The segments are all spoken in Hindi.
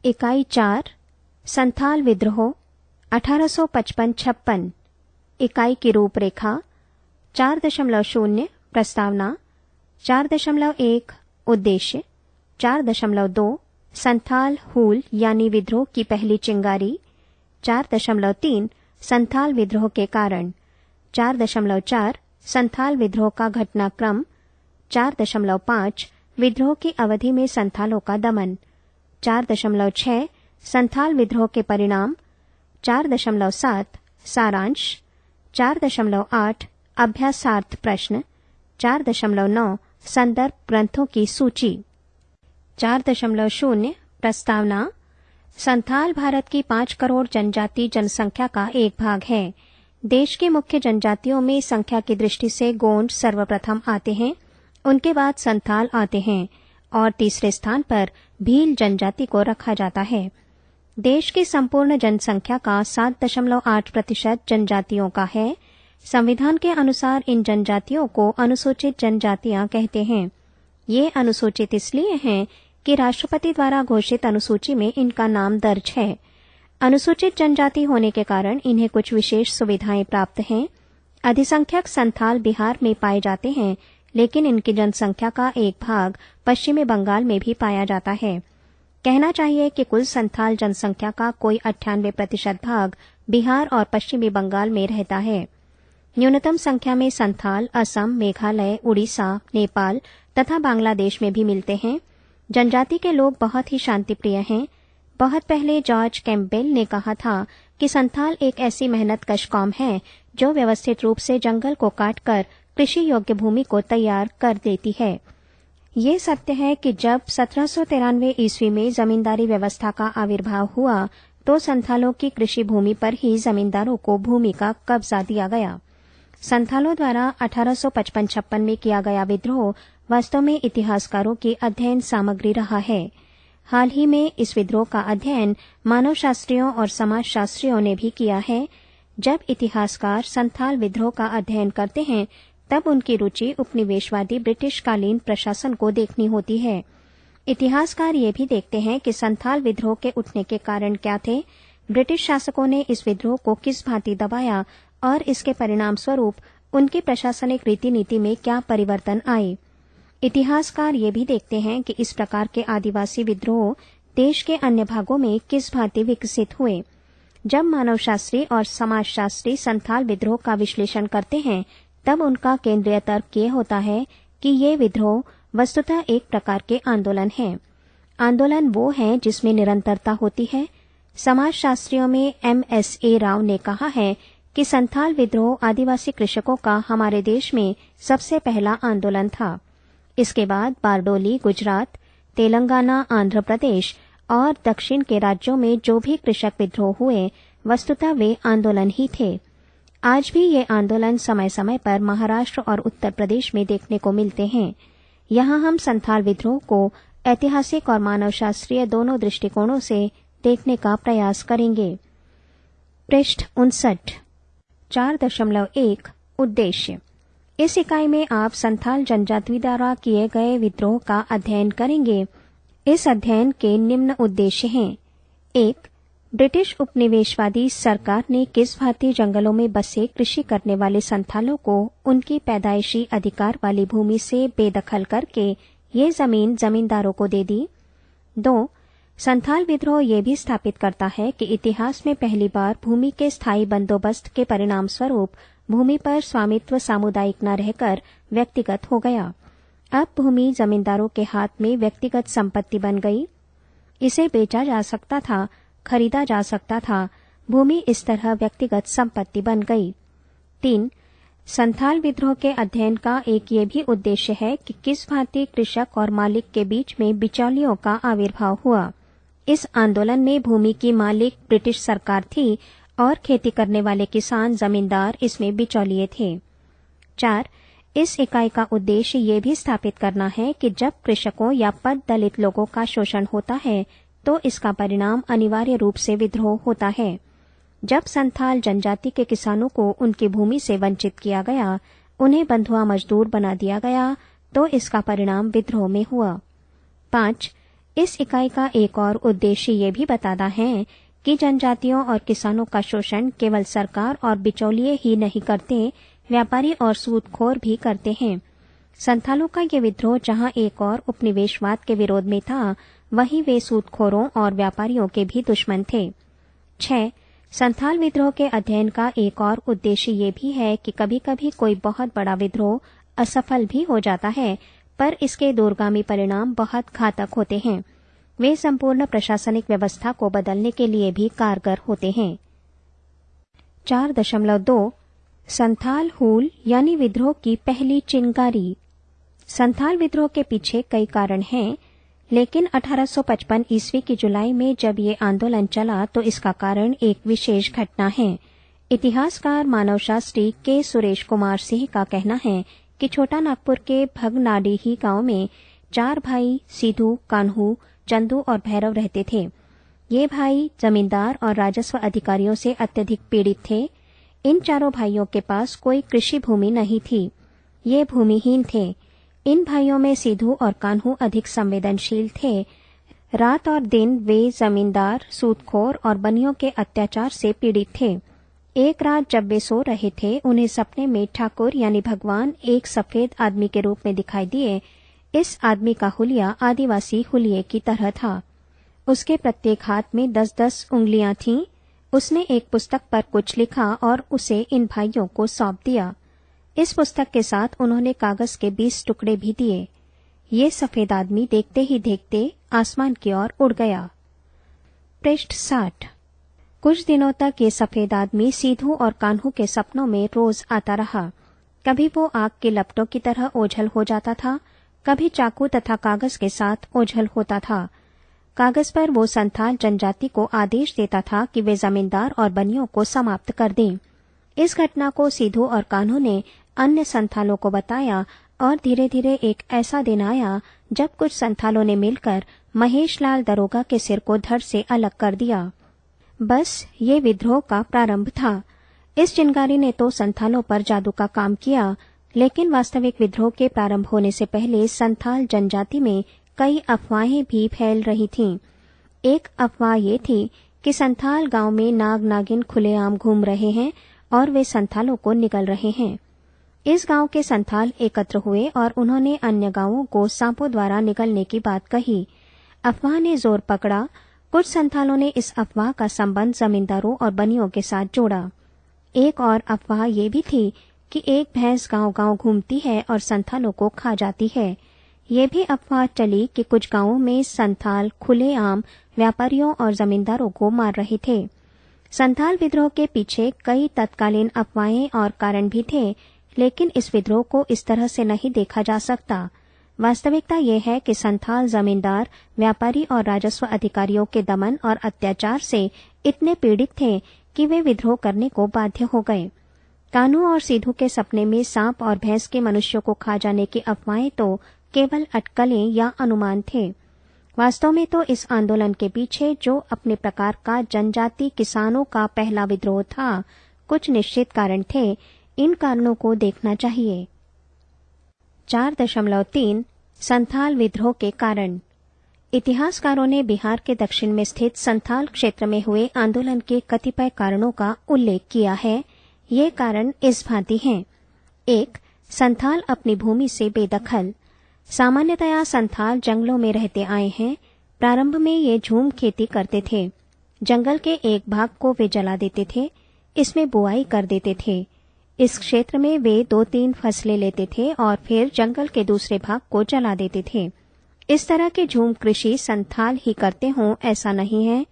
इकाई 4 संथाल विद्रोह 1855-56। इकाई की रूपरेखा 4.0 प्रस्तावना, 4.1 उद्देश्य, 4.2 संथाल हूल यानी विद्रोह की पहली चिंगारी, 4.3 संथाल विद्रोह के कारण, 4.4 संथाल विद्रोह का घटनाक्रम, 4.5 विद्रोह की अवधि में संथालों का दमन, 4.6 संथाल विद्रोह के परिणाम, 4.7 सारांश, 4.8 अभ्यासार्थ प्रश्न, 4.9 संदर्भ ग्रंथों की सूची। 4.0 प्रस्तावना। संथाल भारत की 5 करोड़ जनजाति जनसंख्या का एक भाग है। देश की मुख्य जनजातियों में संख्या की दृष्टि से गोंड सर्वप्रथम आते हैं, उनके बाद संथाल आते हैं और तीसरे स्थान पर भील जनजाति को रखा जाता है। देश की संपूर्ण जनसंख्या का 7.8% जनजातियों का है। संविधान के अनुसार इन जनजातियों को अनुसूचित जनजातियां कहते हैं। ये अनुसूचित इसलिए हैं कि राष्ट्रपति द्वारा घोषित अनुसूची में इनका नाम दर्ज है। अनुसूचित जनजाति होने के कारण इन्हें कुछ विशेष सुविधाएं प्राप्त हैं। अधिसंख्यक संथाल बिहार में पाए जाते हैं, लेकिन इनकी जनसंख्या का एक भाग पश्चिमी बंगाल में भी पाया जाता है। कहना चाहिए कि कुल संथाल जनसंख्या का कोई 98% भाग बिहार और पश्चिमी बंगाल में रहता है। न्यूनतम संख्या में संथाल असम, मेघालय, उड़ीसा, नेपाल तथा बांग्लादेश में भी मिलते हैं। जनजाति के लोग बहुत ही शांतिप्रिय हैं। बहुत पहले जॉर्ज कैम्पबेल ने कहा था कि संथाल एक ऐसी मेहनतकश कौम है जो व्यवस्थित रूप से जंगल को काटकर कृषि योग्य भूमि को तैयार कर देती है। ये सत्य है कि जब 1793 ईस्वी में जमींदारी व्यवस्था का आविर्भाव हुआ तो संथालों की कृषि भूमि पर ही जमींदारों को भूमि का कब्जा दिया गया। संथालों द्वारा 1855-56 में किया गया विद्रोह वास्तव में इतिहासकारों की अध्ययन सामग्री रहा है। हाल ही में इस विद्रोह का अध्ययन मानवशास्त्रियों और समाजशास्त्रियों ने भी किया है। जब इतिहासकार संथाल विद्रोह का अध्ययन करते हैं तब उनकी रुचि उपनिवेशवादी ब्रिटिश कालीन प्रशासन को देखनी होती है। इतिहासकार ये भी देखते हैं कि संथाल विद्रोह के उठने के कारण क्या थे, ब्रिटिश शासकों ने इस विद्रोह को किस भांति दबाया और इसके परिणाम स्वरूप उनकी प्रशासनिक रीति नीति में क्या परिवर्तन आए। इतिहासकार ये भी देखते हैं कि इस प्रकार के आदिवासी विद्रोह देश के अन्य भागों में किस भांति विकसित हुए। जब मानवशास्त्री और समाजशास्त्री संथाल विद्रोह का विश्लेषण करते हैं तब उनका केंद्रीय तर्क ये होता है कि ये विद्रोह वस्तुतः एक प्रकार के आंदोलन है। आंदोलन वो है जिसमें निरंतरता होती है। समाजशास्त्रियों में M.S.A. राव ने कहा है कि संथाल विद्रोह आदिवासी कृषकों का हमारे देश में सबसे पहला आंदोलन था। इसके बाद बारडोली, गुजरात, तेलंगाना, आंध्र प्रदेश और दक्षिण के राज्यों में जो भी कृषक विद्रोह हुए वस्तुतः वे आंदोलन ही थे। आज भी ये आंदोलन समय समय पर महाराष्ट्र और उत्तर प्रदेश में देखने को मिलते हैं। यहाँ हम संथाल विद्रोह को ऐतिहासिक और मानवशास्त्रीय दोनों दृष्टिकोणों से देखने का प्रयास करेंगे। पृष्ठ 59। 4.1 उद्देश्य। इस इकाई में आप संथाल जनजाति द्वारा किए गए विद्रोह का अध्ययन करेंगे। इस अध्ययन के निम्न उद्देश्य हैं। 1. ब्रिटिश उपनिवेशवादी सरकार ने किस भांति जंगलों में बसे कृषि करने वाले संथालों को उनकी पैदाइशी अधिकार वाली भूमि से बेदखल करके ये जमीन जमींदारों को दे दी। 2. संथाल विद्रोह ये भी स्थापित करता है कि इतिहास में पहली बार भूमि के स्थायी बंदोबस्त के परिणाम स्वरूप भूमि पर स्वामित्व सामुदायिक न रहकर व्यक्तिगत हो गया। अब भूमि जमींदारों के हाथ में व्यक्तिगत संपत्ति बन गई। इसे बेचा जा सकता था, खरीदा जा सकता था। भूमि इस तरह व्यक्तिगत संपत्ति बन गई। 3. संथाल विद्रोह के अध्ययन का एक ये भी उद्देश्य है कि किस भांति कृषक और मालिक के बीच में बिचौलियों का आविर्भाव हुआ। इस आंदोलन में भूमि की मालिक ब्रिटिश सरकार थी और खेती करने वाले किसान जमींदार इसमें बिचौलिए थे। 4. इस इकाई का उद्देश्य ये भी स्थापित करना है कि जब कृषकों या पद दलित लोगों का शोषण होता है तो इसका परिणाम अनिवार्य रूप से विद्रोह होता है। जब संथाल जनजाति के किसानों को उनकी भूमि से वंचित किया गया, उन्हें बंधुआ मजदूर बना दिया गया, तो इसका परिणाम विद्रोह में हुआ। 5. इस इकाई का एक और उद्देश्य ये भी बताना है कि जनजातियों और किसानों का शोषण केवल सरकार और बिचौलिए ही नहीं करते, व्यापारी और सूदखोर भी करते हैं। संथालों का ये विद्रोह जहां एक और उपनिवेशवाद के विरोध में था, वहीं वे सूदखोरों और व्यापारियों के भी दुश्मन थे। 6. संथाल विद्रोह के अध्ययन का एक और उद्देश्य ये भी है कि कभी-कभी कोई बहुत बड़ा विद्रोह असफल भी हो जाता है, पर इसके दूरगामी परिणाम बहुत घातक होते हैं। वे संपूर्ण प्रशासनिक व्यवस्था को बदलने के लिए भी कारगर होते हैं। 4.2 संथाल हूल यानी विद्रोह की पहली चिंगारी। संथाल विद्रोह के पीछे कई कारण हैं, लेकिन 1855 ईस्वी की जुलाई में जब ये आंदोलन चला तो इसका कारण एक विशेष घटना है। इतिहासकार मानवशास्त्री के सुरेश कुमार सिंह का कहना है कि छोटा नागपुर के भगनाडीही गांव में 4 भाई सीधू, कान्हू, चंदू और भैरव रहते थे। ये भाई जमींदार और राजस्व अधिकारियों से अत्यधिक पीड़ित थे। इन चारों भाइयों के पास कोई कृषि भूमि नहीं थी। ये भूमिहीन थे। इन भाइयों में सीधू और कान्हू अधिक संवेदनशील थे। रात और दिन वे जमींदार, सूदखोर और बनियों के अत्याचार से पीड़ित थे। एक रात जब वे सो रहे थे, उन्हें सपने में ठाकुर यानी भगवान एक सफेद आदमी के रूप में दिखाई दिए। इस आदमी का हुलिया आदिवासी हुलिये की तरह था। उसके प्रत्येक हाथ में 10-10 उंगलियां थीं। उसने एक पुस्तक पर कुछ लिखा और उसे इन भाइयों को सौंप दिया। इस पुस्तक के साथ उन्होंने कागज के 20 टुकड़े भी दिए। ये सफेद आदमी देखते ही देखते आसमान की ओर उड़ गया। पृष्ठ 60। कुछ दिनों तक ये सफेद आदमी सीधू और कान्हू के सपनों में रोज आता रहा। कभी वो आग के लपटों की तरह ओझल हो जाता था, कभी चाकू तथा कागज के साथ ओझल होता था। कागज पर वो संथाल जनजाति को आदेश देता था कि वे जमींदार और बनियों को समाप्त कर दें। इस घटना को सीधू और कान्हू ने अन्य संथालों को बताया और धीरे धीरे एक ऐसा दिन आया जब कुछ संथालों ने मिलकर महेश लाल दरोगा के सिर को धड़ से अलग कर दिया। बस ये विद्रोह का प्रारंभ था। इस चिंगारी ने तो संथालों पर जादू का काम किया, लेकिन वास्तविक विद्रोह के प्रारंभ होने से पहले संथाल जनजाति में कई अफवाहें भी फैल रही थीं। एक अफवाह ये थी कि संथाल गांव में नाग नागिन खुलेआम घूम रहे हैं और वे संथालों को निगल रहे हैं। इस गांव के संथाल एकत्र हुए और उन्होंने अन्य गांवों को सांपों द्वारा निगलने की बात कही। अफवाह ने जोर पकड़ा। कुछ संथालों ने इस अफवाह का संबंध जमींदारों और बनियों के साथ जोड़ा। एक और अफवाह ये भी थी कि एक भैंस गांव-गांव घूमती है और संथालों को खा जाती है। ये भी अफवाह चली कि कुछ गांवों में संथाल खुलेआम व्यापारियों और जमींदारों को मार रहे थे। संथाल विद्रोह के पीछे कई तत्कालीन अफवाहें और कारण भी थे, लेकिन इस विद्रोह को इस तरह से नहीं देखा जा सकता। वास्तविकता यह है कि संथाल जमींदार, व्यापारी और राजस्व अधिकारियों के दमन और अत्याचार से इतने पीड़ित थे कि वे विद्रोह करने को बाध्य हो गए। कान्हू और सीधू के सपने में सांप और भैंस के मनुष्यों को खा जाने की अफवाहें तो केवल अटकलें या अनुमान थे। वास्तव में तो इस आंदोलन के पीछे जो अपने प्रकार का जनजाति किसानों का पहला विद्रोह था, कुछ निश्चित कारण थे। इन कारणों को देखना चाहिए। 4.3 संथाल विद्रोह के कारण। इतिहासकारों ने बिहार के दक्षिण में स्थित संथाल क्षेत्र में हुए आंदोलन के कतिपय कारणों का उल्लेख किया है। ये कारण इस भांति हैं। 1. संथाल अपनी भूमि से बेदखल। सामान्यतया संथाल जंगलों में रहते आए हैं। प्रारंभ में ये झूम खेती करते थे। जंगल के एक भाग को वे जला देते थे, इसमें बुआई कर देते थे। इस क्षेत्र में वे 2-3 फसलें लेते थे और फिर जंगल के दूसरे भाग को जला देते थे। इस तरह के झूम कृषि संथाल ही करते हों ऐसा नहीं है।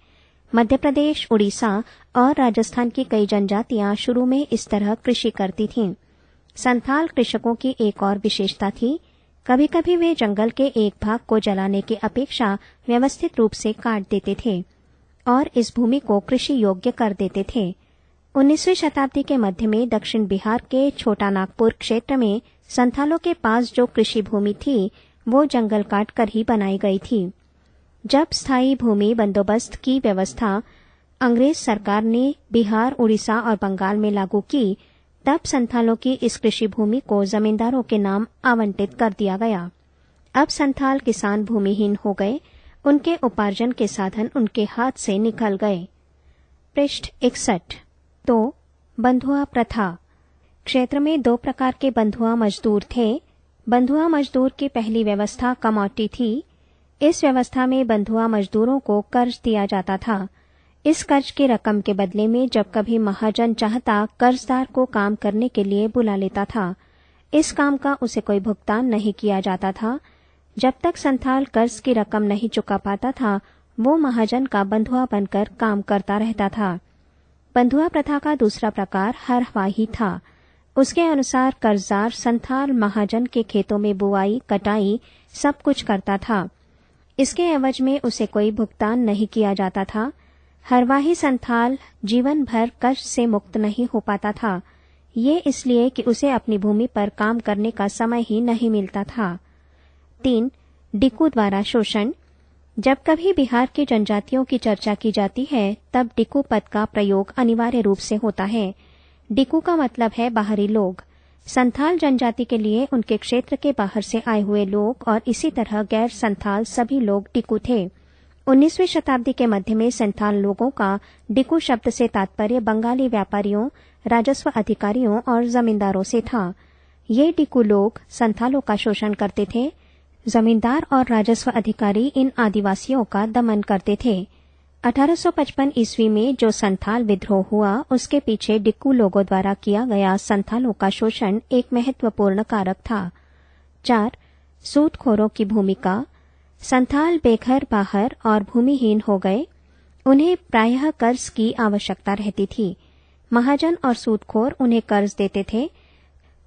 मध्य प्रदेश, उड़ीसा और राजस्थान की कई जनजातियां शुरू में इस तरह कृषि करती थीं। संथाल कृषकों की एक और विशेषता थी, कभी कभी वे जंगल के एक भाग को जलाने की अपेक्षा व्यवस्थित रूप से काट देते थे और इस भूमि को कृषि योग्य कर देते थे। 19वीं शताब्दी के मध्य में दक्षिण बिहार के छोटा नागपुर क्षेत्र में संथालों के पास जो कृषि भूमि थी, वो जंगल काट कर ही बनाई गई थी। जब स्थायी भूमि बंदोबस्त की व्यवस्था अंग्रेज सरकार ने बिहार, उड़ीसा और बंगाल में लागू की, तब संथालों की इस कृषि भूमि को जमींदारों के नाम आवंटित कर दिया गया। अब संथाल किसान भूमिहीन हो गए उनके उपार्जन के साधन उनके हाथ से निकल गए। पृष्ठ 61। तो बंधुआ प्रथा। क्षेत्र में 2 प्रकार के बंधुआ मजदूर थे। बंधुआ मजदूर की पहली व्यवस्था कमौटी थी। इस व्यवस्था में बंधुआ मजदूरों को कर्ज दिया जाता था। इस कर्ज की रकम के बदले में जब कभी महाजन चाहता कर्जदार को काम करने के लिए बुला लेता था। इस काम का उसे कोई भुगतान नहीं किया जाता था। जब तक संथाल कर्ज की रकम नहीं चुका पाता था, वो महाजन का बंधुआ बनकर काम करता रहता था। बंधुआ प्रथा का दूसरा प्रकार हरवाही था। उसके अनुसार कर्जदार संथाल महाजन के खेतों में बुआई, कटाई सब कुछ करता था। इसके एवज में उसे कोई भुगतान नहीं किया जाता था। हरवाही संथाल जीवन भर कर्ज से मुक्त नहीं हो पाता था। ये इसलिए कि उसे अपनी भूमि पर काम करने का समय ही नहीं मिलता था। 3. डिकू द्वारा शोषण। जब कभी बिहार की जनजातियों की चर्चा की जाती है तब डिकू पद का प्रयोग अनिवार्य रूप से होता है। डिकू का मतलब है बाहरी लोग। संथाल जनजाति के लिए उनके क्षेत्र के बाहर से आए हुए लोग और इसी तरह गैर संथाल सभी लोग डिकू थे। 19वीं शताब्दी के मध्य में संथाल लोगों का डिकू शब्द से तात्पर्य बंगाली व्यापारियों, राजस्व अधिकारियों और जमींदारों से था। ये डिकू लोग संथालों का शोषण करते थे। जमींदार और राजस्व अधिकारी इन आदिवासियों का दमन करते थे। 1855 ईस्वी में जो संथाल विद्रोह हुआ उसके पीछे डिक्कू लोगों द्वारा किया गया संथालों का शोषण एक महत्वपूर्ण कारक था। 4. सूदखोरों की भूमिका। संथाल बेघर बाहर और भूमिहीन हो गए। उन्हें प्रायः कर्ज की आवश्यकता रहती थी। महाजन और सूदखोर उन्हें कर्ज देते थे।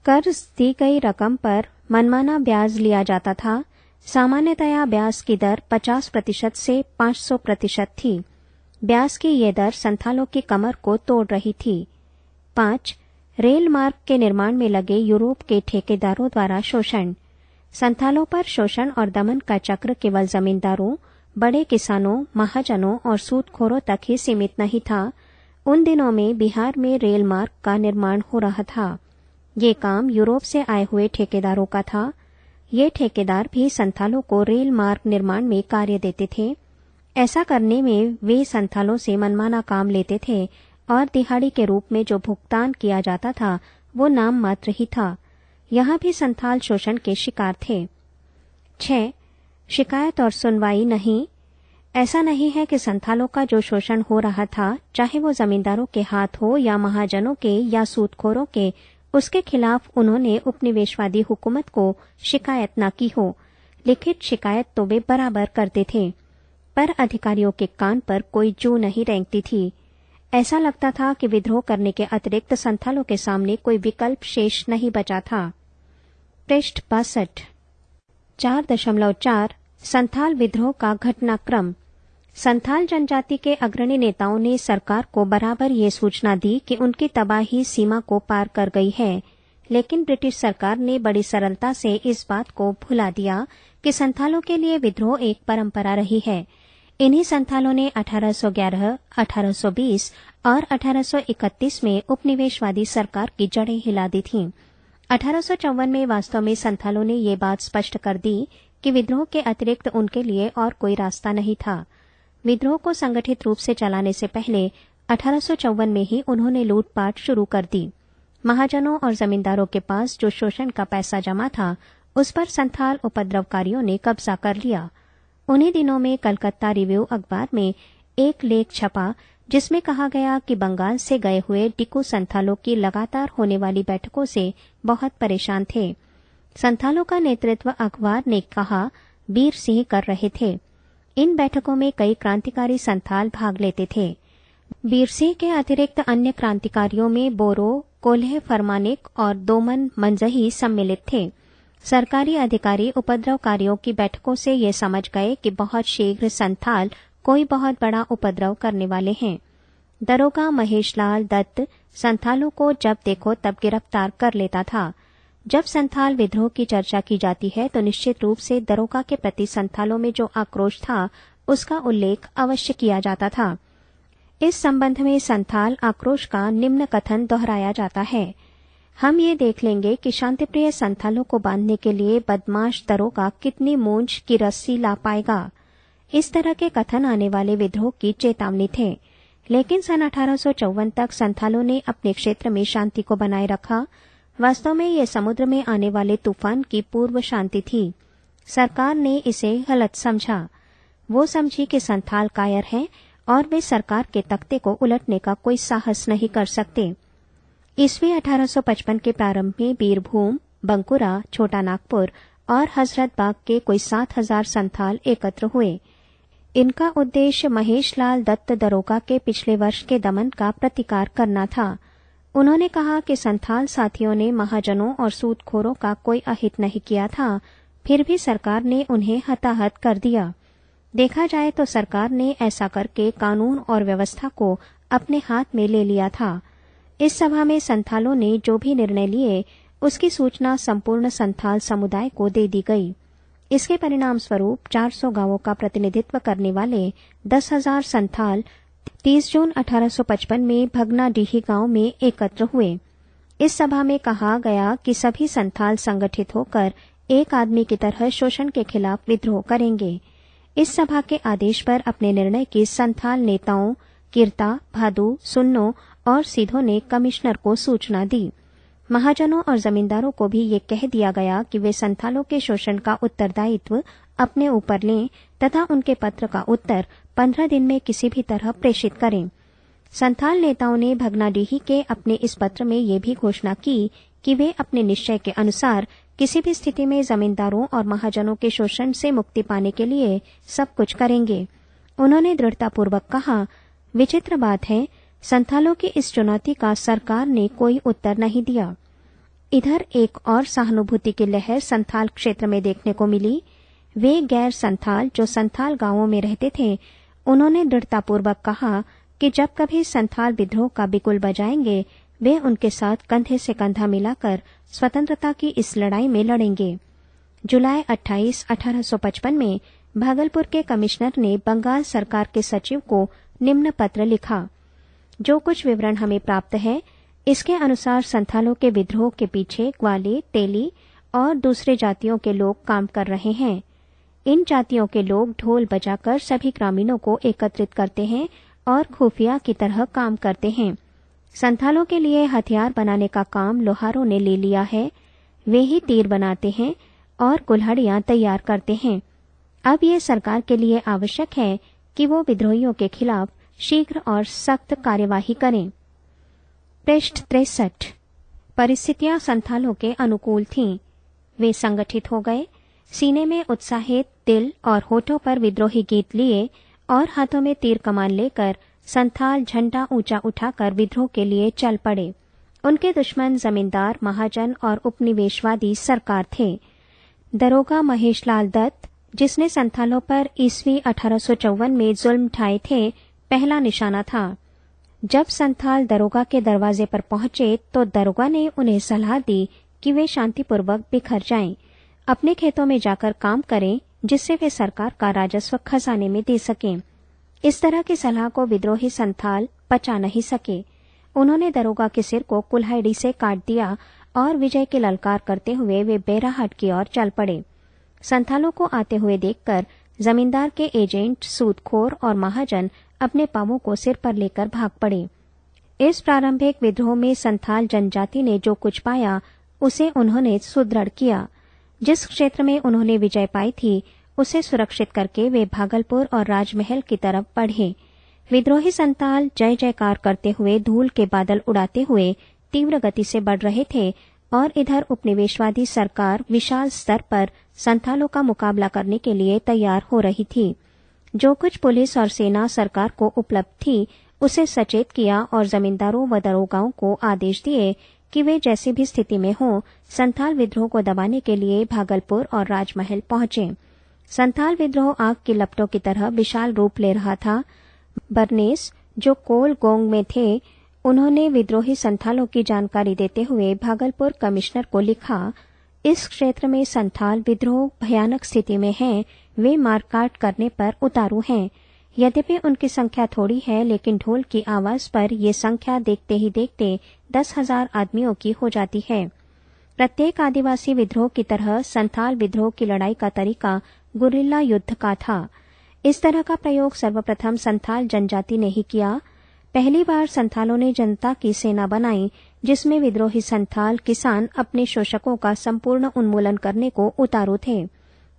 कर्ज दी गई रकम पर मनमाना ब्याज लिया जाता था। सामान्यतया ब्याज की दर 50% से 500% थी। ब्याज की ये दर संथालों की कमर को तोड़ रही थी। 5. रेल मार्ग के निर्माण में लगे यूरोप के ठेकेदारों द्वारा शोषण। संथालों पर शोषण और दमन का चक्र केवल जमींदारों, बड़े किसानों, महाजनों और सूदखोरों तक ही सीमित नहीं था। उन दिनों में बिहार में रेल मार्ग का निर्माण हो रहा था। ये काम यूरोप से आए हुए ठेकेदारों का था। ये ठेकेदार भी संथालों को रेल मार्ग निर्माण में कार्य देते थे। ऐसा करने में वे संथालों से मनमाना काम लेते थे और दिहाड़ी के रूप में जो भुगतान किया जाता था वो नाम मात्र ही था। यहाँ भी संथाल शोषण के शिकार थे। 6. शिकायत और सुनवाई नहीं। ऐसा नहीं है कि संथालों का जो शोषण हो रहा था, चाहे वो जमींदारों के हाथ हो या महाजनों के या सूदखोरों के, उसके खिलाफ उन्होंने उपनिवेशवादी हुकूमत को शिकायत न की हो। लिखित शिकायत तो वे बराबर करते थे, पर अधिकारियों के कान पर कोई जू नहीं रेंगती थी। ऐसा लगता था कि विद्रोह करने के अतिरिक्त संथालों के सामने कोई विकल्प शेष नहीं बचा था। पृष्ठ 62। 4.4 संथाल विद्रोह का घटनाक्रम। संथाल जनजाति के अग्रणी नेताओं ने सरकार को बराबर ये सूचना दी कि उनकी तबाही सीमा को पार कर गई है, लेकिन ब्रिटिश सरकार ने बड़ी सरलता से इस बात को भुला दिया कि संथालों के लिए विद्रोह एक परंपरा रही है। इन्हीं संथालों ने 1811, 1820 और 1831 में उपनिवेशवादी सरकार की जड़ें हिला दी थीं। 1854 में वास्तव में संथालों ने ये बात स्पष्ट कर दी कि विद्रोह के अतिरिक्त उनके लिए और कोई रास्ता नहीं था। विद्रोह को संगठित रूप से चलाने से पहले 1854 में ही उन्होंने लूटपाट शुरू कर दी। महाजनों और जमींदारों के पास जो शोषण का पैसा जमा था, उस पर संथाल उपद्रवकारियों ने कब्जा कर लिया। उन्हीं दिनों में कलकत्ता रिव्यू अखबार में एक लेख छपा जिसमें कहा गया कि बंगाल से गए हुए डिकू संथालों की लगातार होने वाली बैठकों से बहुत परेशान थे। संथालों का नेतृत्व अखबार ने कहा बीर सिंह कर रहे थे। इन बैठकों में कई क्रांतिकारी संथाल भाग लेते थे। बीर सिंह के अतिरिक्त अन्य क्रांतिकारियों में बोरो, कोल्हे फरमानिक और दोमन मंजही सम्मिलित थे। सरकारी अधिकारी उपद्रवकारियों की बैठकों से ये समझ गए कि बहुत शीघ्र संथाल कोई बहुत बड़ा उपद्रव करने वाले हैं। दरोगा महेशलाल दत्त संथालों को जब देखो तब गिरफ्तार कर लेता था। जब संथाल विद्रोह की चर्चा की जाती है तो निश्चित रूप से दरोगा के प्रति संथालों में जो आक्रोश था उसका उल्लेख अवश्य किया जाता था। इस संबंध में संथाल आक्रोश का निम्न कथन दोहराया जाता है। हम ये देख लेंगे कि शांतिप्रिय संथालों को बांधने के लिए बदमाश दरोगा कितनी मूंछ की रस्सी ला पाएगा। इस तरह के कथन आने वाले विद्रोह की चेतावनी थे। लेकिन सन 1854 तक संथालों ने अपने क्षेत्र में शांति को बनाए रखा। वास्तव में ये समुद्र में आने वाले तूफान की पूर्व शांति थी। सरकार ने इसे गलत समझा। वो समझी कि संथाल कायर हैं और वे सरकार के तख्ते को उलटने का कोई साहस नहीं कर सकते। ईस्वी 1855 के प्रारंभ में बीरभूम, बंकुरा, छोटा नागपुर और हजरतबाग के कोई 7,000 संथाल एकत्र हुए। इनका उद्देश्य महेशलाल दत्त दरोगा के पिछले वर्ष के दमन का प्रतिकार करना था। उन्होंने कहा कि संथाल साथियों ने महाजनों और सूदखोरों का कोई अहित नहीं किया था, फिर भी सरकार ने उन्हें हताहत कर दिया। देखा जाए तो सरकार ने ऐसा करके कानून और व्यवस्था को अपने हाथ में ले लिया था। इस सभा में संथालों ने जो भी निर्णय लिए उसकी सूचना संपूर्ण संथाल समुदाय को दे दी गई। इसके परिणाम स्वरूप 400 गांवों का प्रतिनिधित्व करने वाले 10,000 संथाल 30 जून 1855 में भगनाडीही गांव में एकत्र हुए। इस सभा में कहा गया कि सभी संथाल संगठित होकर एक आदमी की तरह शोषण के खिलाफ विद्रोह करेंगे। इस सभा के आदेश पर अपने निर्णय की संथाल नेताओं किरता, भादू, सुन्नो और सीधों ने कमिश्नर को सूचना दी। महाजनों और जमींदारों को भी ये कह दिया गया कि वे संथालों के शोषण का उत्तरदायित्व अपने ऊपर लें तथा उनके पत्र का उत्तर 15 दिन में किसी भी तरह प्रेषित करें। संथाल नेताओं ने भगनाडीही के अपने इस पत्र में ये भी घोषणा की कि वे अपने निश्चय के अनुसार किसी भी स्थिति में जमींदारों और महाजनों के शोषण से मुक्ति पाने के लिए सब कुछ करेंगे। उन्होंने दृढ़तापूर्वक कहा, विचित्र बात है, संथालों की इस चुनौती का सरकार ने कोई उत्तर नहीं दिया। इधर एक और सहानुभूति की लहर संथाल क्षेत्र में देखने को मिली। वे गैर संथाल जो संथाल गांवों में रहते थे, उन्होंने दृढ़तापूर्वक कहा कि जब कभी संथाल विद्रोह का बिगुल बजाएंगे, वे उनके साथ कंधे से कंधा मिलाकर स्वतंत्रता की इस लड़ाई में लड़ेंगे। जुलाई 28, 1855 में भागलपुर के कमिश्नर ने बंगाल सरकार के सचिव को निम्न पत्र लिखा। जो कुछ विवरण हमें प्राप्त है, इसके अनुसार संथालों के विद्रोह के पीछे ग्वाले, तेली और दूसरे जातियों के लोग काम कर रहे हैं। इन जातियों के लोग ढोल बजाकर सभी ग्रामीणों को एकत्रित करते हैं और खुफिया की तरह काम करते हैं। संथालों के लिए हथियार बनाने का काम लोहारों ने ले लिया है। वे ही तीर बनाते हैं और कुल्हाड़ियां तैयार करते हैं। अब ये सरकार के लिए आवश्यक है कि वो विद्रोहियों के खिलाफ शीघ्र और सख्त कार्यवाही करें। पृष्ठ 63। परिस्थितियां संथालों के अनुकूल थीं। वे संगठित हो गए, सीने में उत्साहित दिल और होठों पर विद्रोही गीत लिए और हाथों में तीर कमान लेकर संथाल झंडा ऊंचा उठाकर विद्रोह के लिए चल पड़े। उनके दुश्मन जमींदार, महाजन और उपनिवेशवादी सरकार थे। दरोगा महेशलाल दत्त, जिसने संथालों पर ईस्वी 1854 में जुल्म ढाए थे, पहला निशाना था। जब संथाल दरोगा के दरवाजे पर पहुंचे तो दरोगा ने उन्हें सलाह दी कि वे शांतिपूर्वक बिखर जाएं, अपने खेतों में जाकर काम करें, जिससे वे सरकार का राजस्व खजाने में दे सकें। इस तरह की सलाह को विद्रोही संथाल पचा नहीं सके। उन्होंने दरोगा के सिर को कुल्हाड़ी से काट दिया और विजय की ललकार करते हुए वे बेराहट की ओर चल पड़े। संथालों को आते हुए देखकर जमींदार के एजेंट, सूदखोर और महाजन अपने पांवों को सिर पर लेकर भाग पड़े। इस प्रारंभिक विद्रोह में संथाल जनजाति ने जो कुछ पाया उसे उन्होंने सुदृढ़ किया। जिस क्षेत्र में उन्होंने विजय पाई थी उसे सुरक्षित करके वे भागलपुर और राजमहल की तरफ बढ़े। विद्रोही संथाल जय जयकार करते हुए धूल के बादल उड़ाते हुए तीव्र गति से बढ़ रहे थे और इधर उपनिवेशवादी सरकार विशाल स्तर पर संथालों का मुकाबला करने के लिए तैयार हो रही थी। जो कुछ पुलिस और सेना सरकार को उपलब्ध थी उसे सचेत किया और जमींदारों व दरोगाओं को आदेश दिए कि वे जैसी भी स्थिति में हों, संथाल विद्रोह को दबाने के लिए भागलपुर और राजमहल पहुंचे। संथाल विद्रोह आग की लपटों की तरह विशाल रूप ले रहा था। बर्नेस, जो कोलगोंग में थे, उन्होंने विद्रोही संथालों की जानकारी देते हुए भागलपुर कमिश्नर को लिखा, इस क्षेत्र में संथाल विद्रोह भयानक स्थिति में हैं, वे मारकाट करने पर उतारू हैं। यद्यपि उनकी संख्या थोड़ी है, लेकिन ढोल की आवाज पर ये संख्या देखते ही देखते 10,000 आदमियों की हो जाती है। प्रत्येक आदिवासी विद्रोह की तरह संथाल विद्रोह की लड़ाई का तरीका गुरिल्ला युद्ध का था। इस तरह का प्रयोग सर्वप्रथम संथाल जनजाति ने ही किया। पहली बार संथालों ने जनता की सेना बनाई, जिसमें विद्रोही संथाल किसान अपने शोषकों का संपूर्ण उन्मूलन करने को उतारू थे।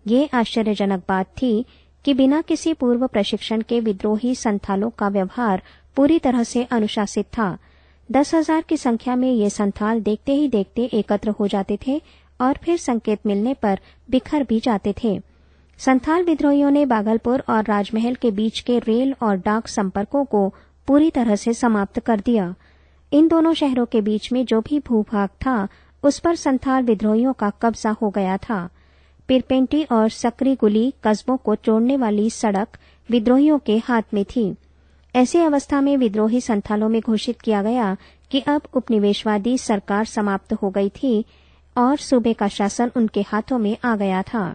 ये आश्चर्यजनक बात थी कि बिना किसी पूर्व प्रशिक्षण के विद्रोही संथालों का व्यवहार पूरी तरह से अनुशासित था। 10,000 की संख्या में ये संथाल देखते ही देखते एकत्र हो जाते थे और फिर संकेत मिलने पर बिखर भी जाते थे। संथाल विद्रोहियों ने भागलपुर और राजमहल के बीच के रेल और डाक संपर्कों को पूरी तरह से समाप्त कर दिया। इन दोनों शहरों के बीच में जो भी भूभाग था, उस पर संथाल विद्रोहियों का कब्जा हो गया था। पिरपेंटी और सकरीगुली कस्बों को जोड़ने वाली सड़क विद्रोहियों के हाथ में थी। ऐसी अवस्था में विद्रोही संथालों में घोषित किया गया कि अब उपनिवेशवादी सरकार समाप्त हो गई थी और सूबे का शासन उनके हाथों में आ गया था।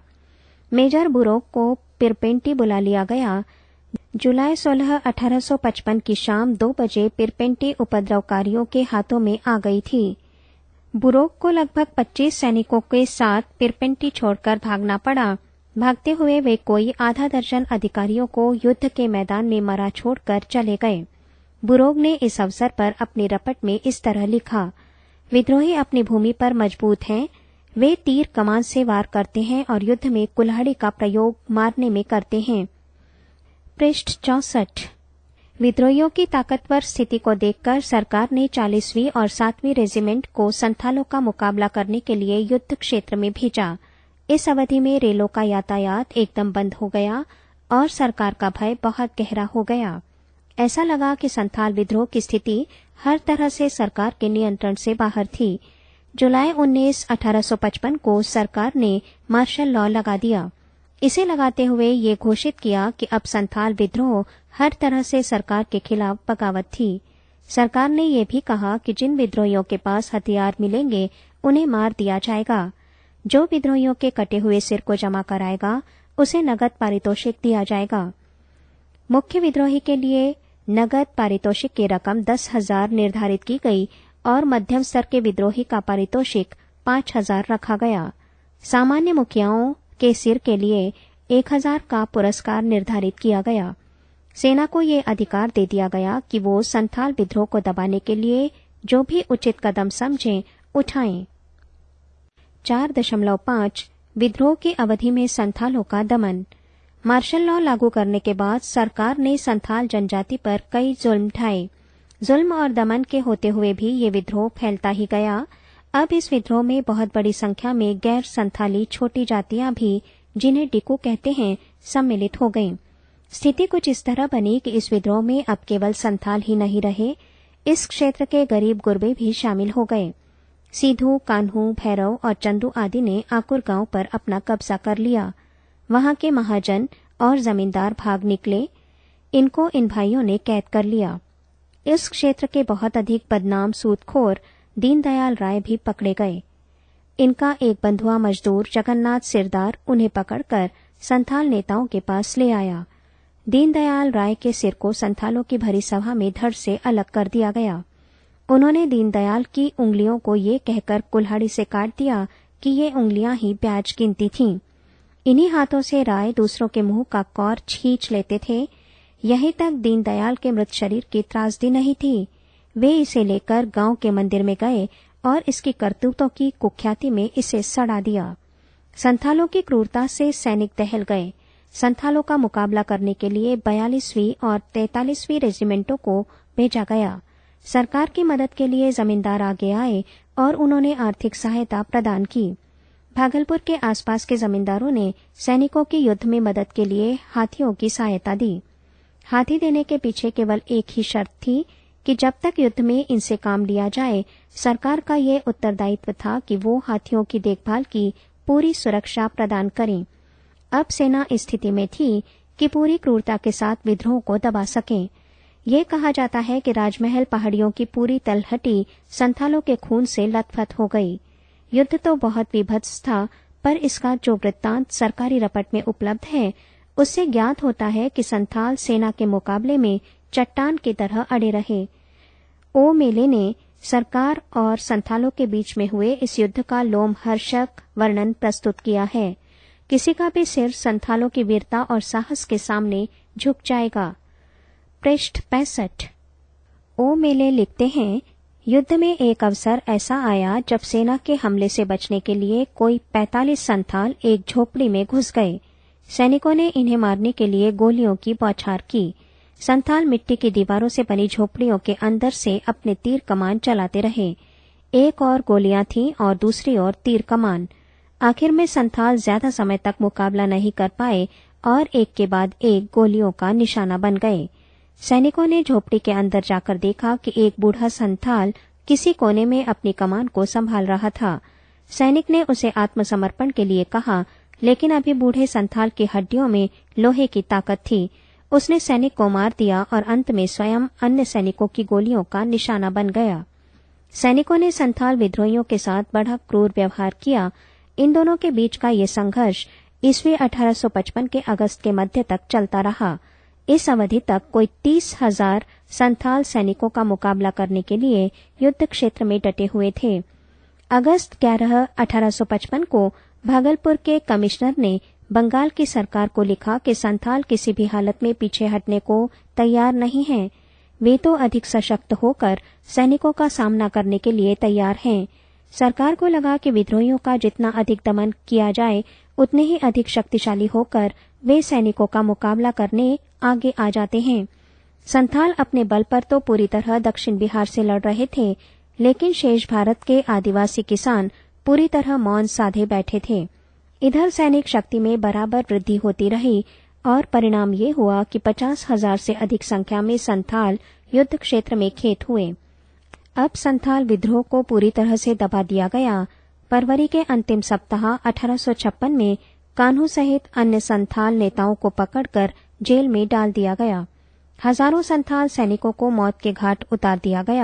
मेजर बुरोक को पिरपेंटी बुला लिया गया। जुलाई 16, 1855 की शाम 2 बजे पिरपेंटी उपद्रवकारियों के हाथों में आ गई थी। बुरोक को लगभग 25 सैनिकों के साथ पिरपेंटी छोड़कर भागना पड़ा। भागते हुए वे कोई आधा दर्जन अधिकारियों को युद्ध के मैदान में मरा छोड़कर चले गए। बुरोक ने इस अवसर पर अपने रपट में इस तरह लिखा, विद्रोही अपनी भूमि पर मजबूत हैं। वे तीर कमान से वार करते हैं और युद्ध में कुल्हाड़ी का प्रयोग मारने में करते हैं। पृष्ठ 64। विद्रोहियों की ताकतवर स्थिति को देखकर सरकार ने 40वीं और 7वीं रेजिमेंट को संथालों का मुकाबला करने के लिए युद्ध क्षेत्र में भेजा। इस अवधि में रेलों का यातायात एकदम बंद हो गया और सरकार का भय बहुत गहरा हो गया। ऐसा लगा कि संथाल विद्रोह की स्थिति हर तरह से सरकार के नियंत्रण से बाहर थी। जुलाई 19, 1855 को सरकार ने मार्शल लॉ लगा दिया। इसे लगाते हुए ये घोषित किया कि अब संथाल विद्रोह हर तरह से सरकार के खिलाफ बगावत थी। सरकार ने यह भी कहा कि जिन विद्रोहियों के पास हथियार मिलेंगे उन्हें मार दिया जाएगा। जो विद्रोहियों के कटे हुए सिर को जमा कराएगा उसे नगद पारितोषिक दिया जाएगा। मुख्य विद्रोही के लिए नगद पारितोषिक की रकम 10,000 निर्धारित की गई और मध्यम स्तर के विद्रोही का पारितोषिक 5,000 रखा गया। सामान्य मुखियाओं के सिर के लिए 1,000 का पुरस्कार निर्धारित किया गया। सेना को ये अधिकार दे दिया गया कि वो संथाल विद्रोह को दबाने के लिए जो भी उचित कदम समझें उठाएं। 4.5 विद्रोह की अवधि में संथालों का दमन। मार्शल लॉ लागू करने के बाद सरकार ने संथाल जनजाति पर कई जुल्म ढाए। जुल्म और दमन के होते हुए भी ये विद्रोह फैलता ही गया। अब इस विद्रोह में बहुत बड़ी संख्या में गैर संथाली छोटी जातियां भी, जिन्हें डिकू कहते हैं, सम्मिलित हो गईं। स्थिति कुछ इस तरह बनी कि इस विद्रोह में अब केवल संथाल ही नहीं रहे, इस क्षेत्र के गरीब गुरबे भी शामिल हो गए। सीधू, कान्हू, भैरव और चंदू आदि ने आकुर गांव पर अपना कब्जा कर लिया। वहां के महाजन और जमींदार भाग निकले। इनको इन भाइयों ने कैद कर लिया। इस क्षेत्र के बहुत अधिक बदनाम सूदखोर दीनदयाल राय भी पकड़े गए। इनका एक बंधुआ मजदूर जगन्नाथ सिरदार उन्हें पकड़कर संथाल नेताओं के पास ले आया। दीनदयाल राय के सिर को संथालों की भरी सभा में धड़ से अलग कर दिया गया। उन्होंने दीनदयाल की उंगलियों को ये कहकर कुल्हाड़ी से काट दिया कि ये उंगलियां ही ब्याज गिनती थीं। इन्हीं हाथों से राय दूसरों के मुंह का कौर छींच लेते थे। यहीं तक दीनदयाल के मृत शरीर की त्रासदी नहीं थी। वे इसे लेकर गांव के मंदिर में गए और इसकी करतूतों की कुख्याति में इसे सड़ा दिया। संथालों की क्रूरता से सैनिक दहल गए। संथालों का मुकाबला करने के लिए 42वीं और 43वीं रेजिमेंटों को भेजा गया। सरकार की मदद के लिए जमींदार आगे आए और उन्होंने आर्थिक सहायता प्रदान की। भागलपुर के आसपास के जमींदारों ने सैनिकों की युद्ध में मदद के लिए हाथियों की सहायता दी। हाथी देने के पीछे केवल एक ही शर्त थी कि जब तक युद्ध में इनसे काम लिया जाए, सरकार का ये उत्तरदायित्व था कि वो हाथियों की देखभाल की पूरी सुरक्षा प्रदान करें। अब सेना इस स्थिति में थी कि पूरी क्रूरता के साथ विद्रोह को दबा सके। ये कहा जाता है कि राजमहल पहाड़ियों की पूरी तलहटी संथालों के खून से लथपथ हो गई। युद्ध तो बहुत विभत्स था, पर इसका जो वृत्तांत सरकारी रपट में उपलब्ध है, उससे ज्ञात होता है कि संथाल सेना के मुकाबले में चट्टान की तरह अड़े रहे। ओ मेले ने सरकार और संथालों के बीच में हुए इस युद्ध का लोमहर्षक वर्णन प्रस्तुत किया है। किसी का भी सिर संथालों की वीरता और साहस के सामने झुक जाएगा। पृष्ठ 65। ओ मेले लिखते हैं, युद्ध में एक अवसर ऐसा आया जब सेना के हमले से बचने के लिए कोई 45 संथाल एक झोपड़ी में घुस गए। सैनिकों ने इन्हें मारने के लिए गोलियों की बौछार की। संथाल मिट्टी की दीवारों से बनी झोपड़ियों के अंदर से अपने तीर कमान चलाते रहे। एक और गोलियां थीं और दूसरी ओर तीर कमान। आखिर में संथाल ज्यादा समय तक मुकाबला नहीं कर पाए और एक के बाद एक गोलियों का निशाना बन गए। सैनिकों ने झोपड़ी के अंदर जाकर देखा कि एक बूढ़ा संथाल किसी कोने में अपनी कमान को संभाल रहा था। सैनिक ने उसे आत्मसमर्पण के लिए कहा, लेकिन अभी बूढ़े संथाल की हड्डियों में लोहे की ताकत थी। उसने सैनिक को मार दिया और अंत में स्वयं अन्य सैनिकों की गोलियों का निशाना बन गया। सैनिकों ने संथाल विद्रोहियों के साथ बड़ा क्रूर व्यवहार किया। इन दोनों के बीच का ये संघर्ष ईस्वी 1855 के अगस्त के मध्य तक चलता रहा। इस अवधि तक कोई 30,000 संथाल सैनिकों का मुकाबला करने के लिए युद्ध क्षेत्र में डटे हुए थे। अगस्त 11, 1855 को भागलपुर के कमिश्नर ने बंगाल की सरकार को लिखा कि संथाल किसी भी हालत में पीछे हटने को तैयार नहीं हैं। वे तो अधिक सशक्त होकर सैनिकों का सामना करने के लिए तैयार हैं। सरकार को लगा कि विद्रोहियों का जितना अधिक दमन किया जाए उतने ही अधिक शक्तिशाली होकर वे सैनिकों का मुकाबला करने आगे आ जाते हैं। संथाल अपने बल पर तो पूरी तरह दक्षिण बिहार से लड़ रहे थे, लेकिन शेष भारत के आदिवासी किसान पूरी तरह मौन साधे बैठे थे। इधर सैनिक शक्ति में बराबर वृद्धि होती रही और परिणाम ये हुआ कि 50,000 से अधिक संख्या में संथाल युद्ध क्षेत्र में खेत हुए। अब संथाल विद्रोह को पूरी तरह से दबा दिया गया। फरवरी के अंतिम सप्ताह 1856 में कान्हू सहित अन्य संथाल नेताओं को पकड़कर जेल में डाल दिया गया। हजारों संथाल सैनिकों को मौत के घाट उतार दिया गया।